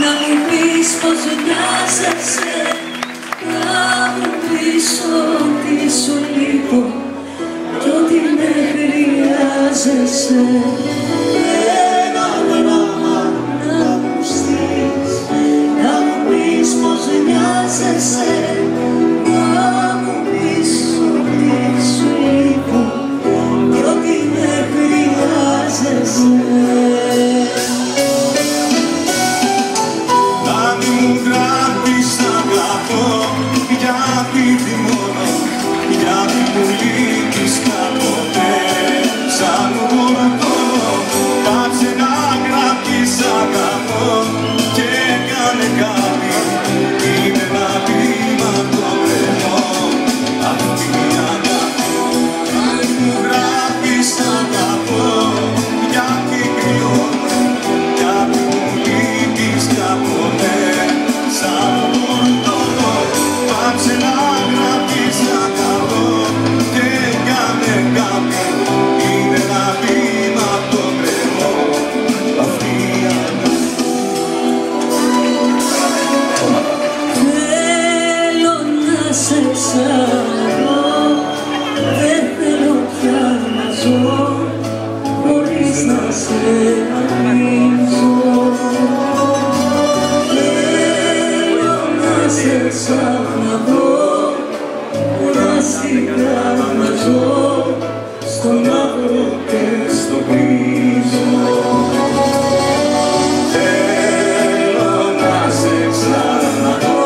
Να μου πεις πως νοιάζεσαι, να μου πεις ότι σου λείπω κι ότι με χρειάζεσαι. Ένα γράμμα να μου στείλεις, να μου πεις πως νοιάζεσαι, να μου πεις ότι σου λείπω κι ότι με χρειάζεσαι. Δεν θέλω πια να ζω χωρίς να σε αγγίζω. Θέλω να σε ξαναδώ, κουραστικά να ζω στο μαύρο και στο γκρίζο. Θέλω να σε ξαναδώ,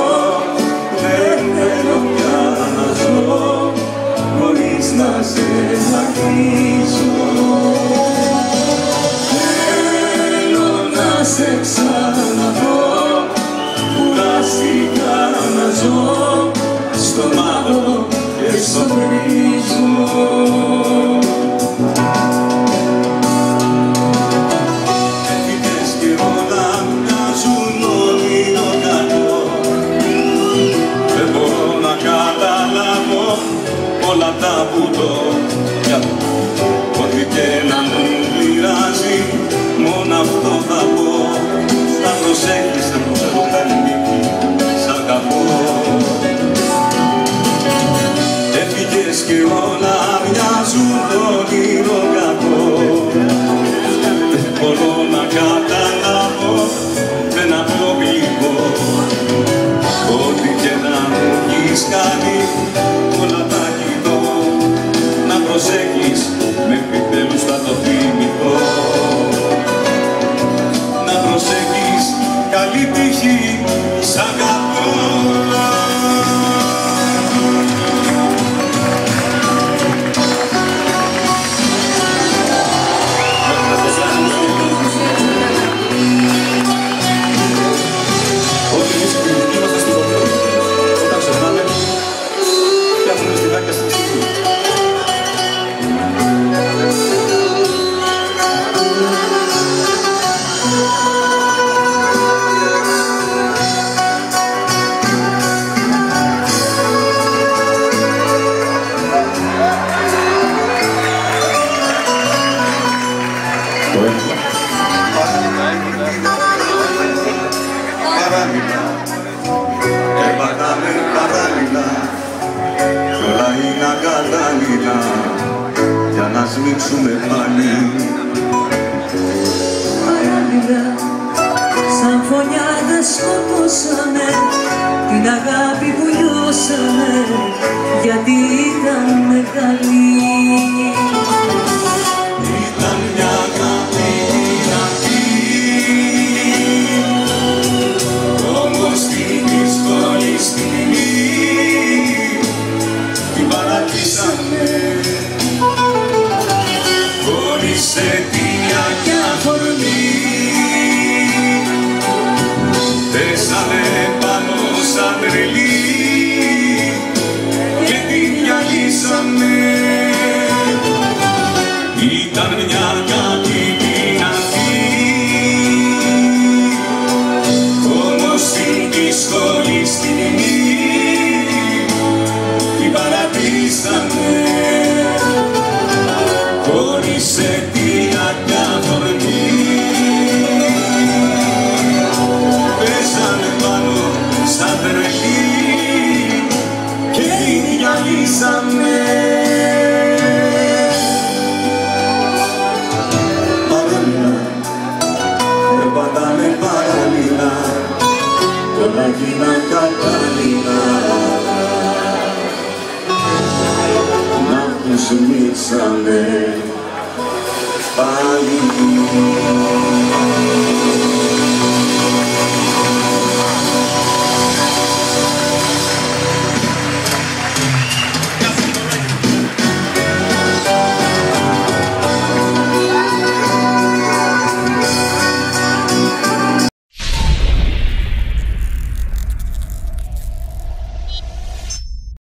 να σε αγγίζω. Θέλω να σε ξαναδώ, κουραστικά να ζω στο μαύρο και στο γκρίζο. Έφυγες και όλα μοιάζουν όνειρο κακό. Δεν μπορώ να καταλάβω όλα τα πούτω, ό,τι και να μου πειράζει, μόνο αυτό θα πω. Θα προσέχεις, δεν ξέρω καλή, σ' αγαπώ. Έφυγες και όλα μοιάζουν όνειρο κακό. Δεν μπορώ να καταλάβω ένα απλό γλυκό. Ό,τι και να μου έχεις κάνει, όλα τα κοιτώ. Να προσέχεις, μέχρι τέλους θα το θυμηθώ. Να προσέχεις, καλή τύχη, σ' αγαπώ. Όλοι εμείς είμαστε στην κοπλή. Όταν ξεχνάμε, φτιάχνουμε στιχάκια στη στιγμή. Περπατάμε παράλληλα κι όλα είναι ακατάλληλα για να σμίξουμε πάλι. Παράλληλα, σαν φωνιάδες σκοτώσαμε την αγάπη που νιώσαμε, γιατί ήταν μεγάλη. Ήταν μια αγάπη δυνατή, όμως την δύσκολη στιγμή την παρατήσαμε, χωρίς αιτία και αφορμή. Πέσαμε πάνω σαν τρελή και την διαλύσαμε. Ήταν μια αγάπη δυνατή, όμως την δύσκολη στιγμή την παρατήσαμε, χωρίς αιτία και αφορμή. γίνα